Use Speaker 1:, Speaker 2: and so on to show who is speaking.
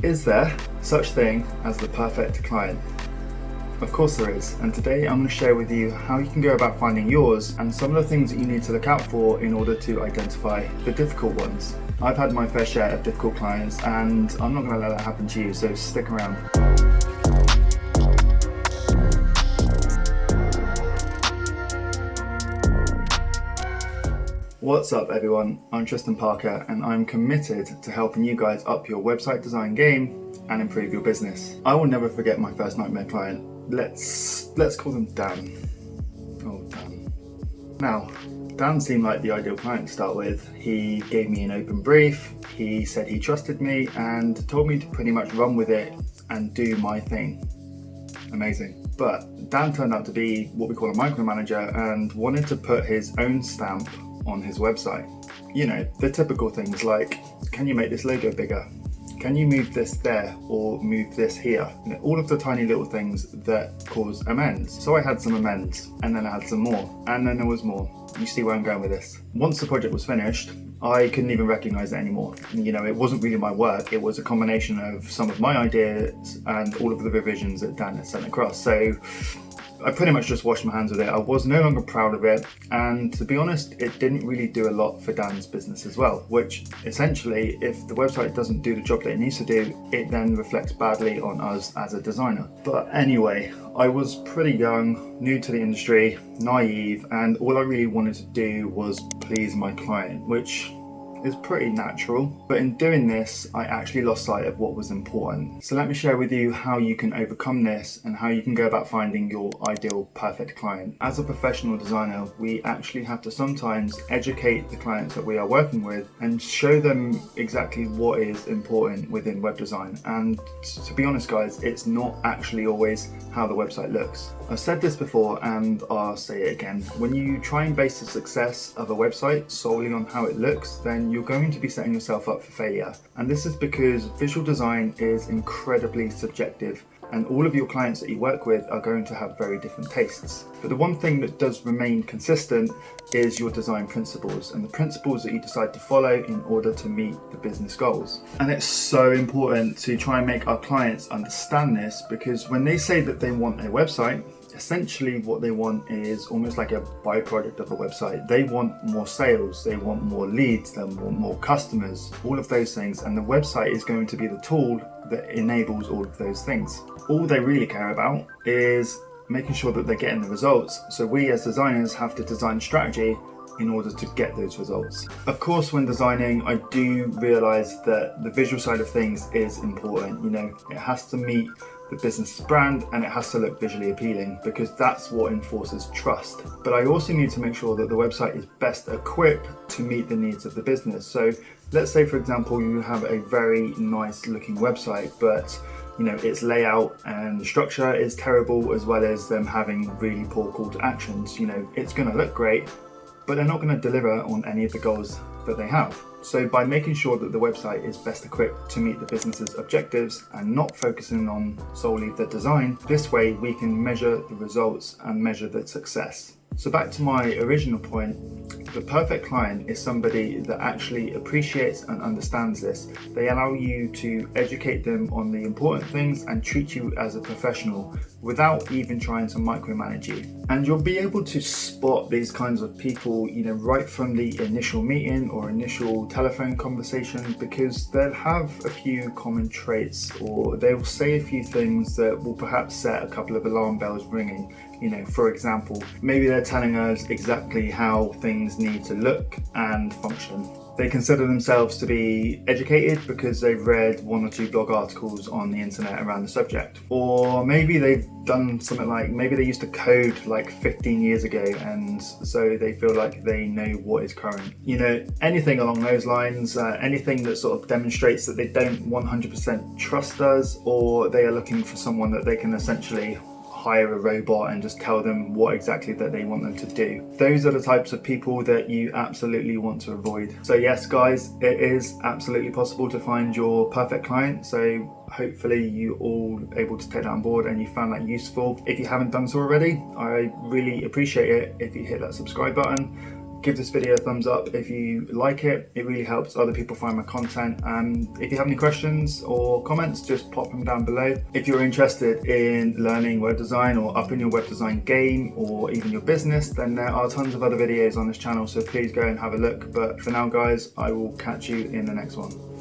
Speaker 1: Is there such thing as the perfect client? Of course there is, and today I'm going to share with you how you can go about finding yours and some of the things that you need to look out for in order to identify the difficult ones. I've had my fair share of difficult clients and I'm not going to let that happen to you, so stick around. What's up everyone, I'm Tristan Parker and I'm committed to helping you guys up your website design game and improve your business. I will never forget my first nightmare client. Let's call him Dan. Oh, Dan. Now, Dan seemed like the ideal client to start with. He gave me an open brief, he said he trusted me and told me to pretty much run with it and do my thing. Amazing. But Dan turned out to be what we call a micromanager and wanted to put his own stamp on his website. You know, the typical things like, can you make this logo bigger? Can you move this there or move this here? You know, all of the tiny little things that cause amends. So I had some amends and then I had some more and then there was more. You see where I'm going with this. Once the project was finished, I couldn't even recognize it anymore. You know, it wasn't really my work. It was a combination of some of my ideas and all of the revisions that Dan had sent across. So I pretty much just washed my hands with it. I was no longer proud of it, and to be honest, it didn't really do a lot for Dan's business as well, which essentially, if the website doesn't do the job that it needs to do, it then reflects badly on us as a designer. But anyway, I was pretty young, new to the industry, naive, and all I really wanted to do was please my client, which is pretty natural, but in doing this I actually lost sight of what was important. So let me share with you how you can overcome this and how you can go about finding your ideal perfect client. As a professional designer, we actually have to sometimes educate the clients that we are working with and show them exactly what is important within web design. And to be honest guys, it's not actually always how the website looks. I've said this before and I'll say it again. When you try and base the success of a website solely on how it looks, then you're going to be setting yourself up for failure. And this is because visual design is incredibly subjective and all of your clients that you work with are going to have very different tastes. But the one thing that does remain consistent is your design principles and the principles that you decide to follow in order to meet the business goals. And it's so important to try and make our clients understand this, because when they say that they want a website, essentially what they want is almost like a byproduct of a website. They want more sales, they want more leads, they want more customers, all of those things, and the website is going to be the tool that enables all of those things. All they really care about is making sure that they're getting the results. So we as designers have to design strategy in order to get those results. Of course, when designing, I do realize that the visual side of things is important. You know, it has to meet the business brand and it has to look visually appealing, because that's what enforces trust. But I also need to make sure that the website is best equipped to meet the needs of the business. So let's say, for example, you have a very nice looking website, but you know, its layout and the structure is terrible, as well as them having really poor call to actions. You know, it's going to look great, but they're not going to deliver on any of the goals that they have. So by making sure that the website is best equipped to meet the business's objectives and not focusing on solely the design, this way we can measure the results and measure the success. So back to my original point, the perfect client is somebody that actually appreciates and understands this. They allow you to educate them on the important things and treat you as a professional without even trying to micromanage you. And you'll be able to spot these kinds of people, you know, right from the initial meeting or initial telephone conversation, because they'll have a few common traits, or they'll say a few things that will perhaps set a couple of alarm bells ringing. You know, for example, maybe they're telling us exactly how things need to look and function. They consider themselves to be educated because they've read one or two blog articles on the internet around the subject. Or maybe they've done something like, maybe they used to code like 15 years ago and so they feel like they know what is current. You know, anything along those lines, anything that sort of demonstrates that they don't 100% trust us, or they are looking for someone that they can essentially hire a robot and just tell them what exactly that they want them to do. Those are the types of people that you absolutely want to avoid. So yes guys, it is absolutely possible to find your perfect client. So hopefully you all able to take that on board and you found that useful. If you haven't done so already, I really appreciate it if you hit that subscribe button. Give this video a thumbs up if you like it. It really helps other people find my content. And if you have any questions or comments, just pop them down below. If you're interested in learning web design or upping your web design game or even your business, then there are tons of other videos on this channel, so please go and have a look. But for now guys, I will catch you in the next one.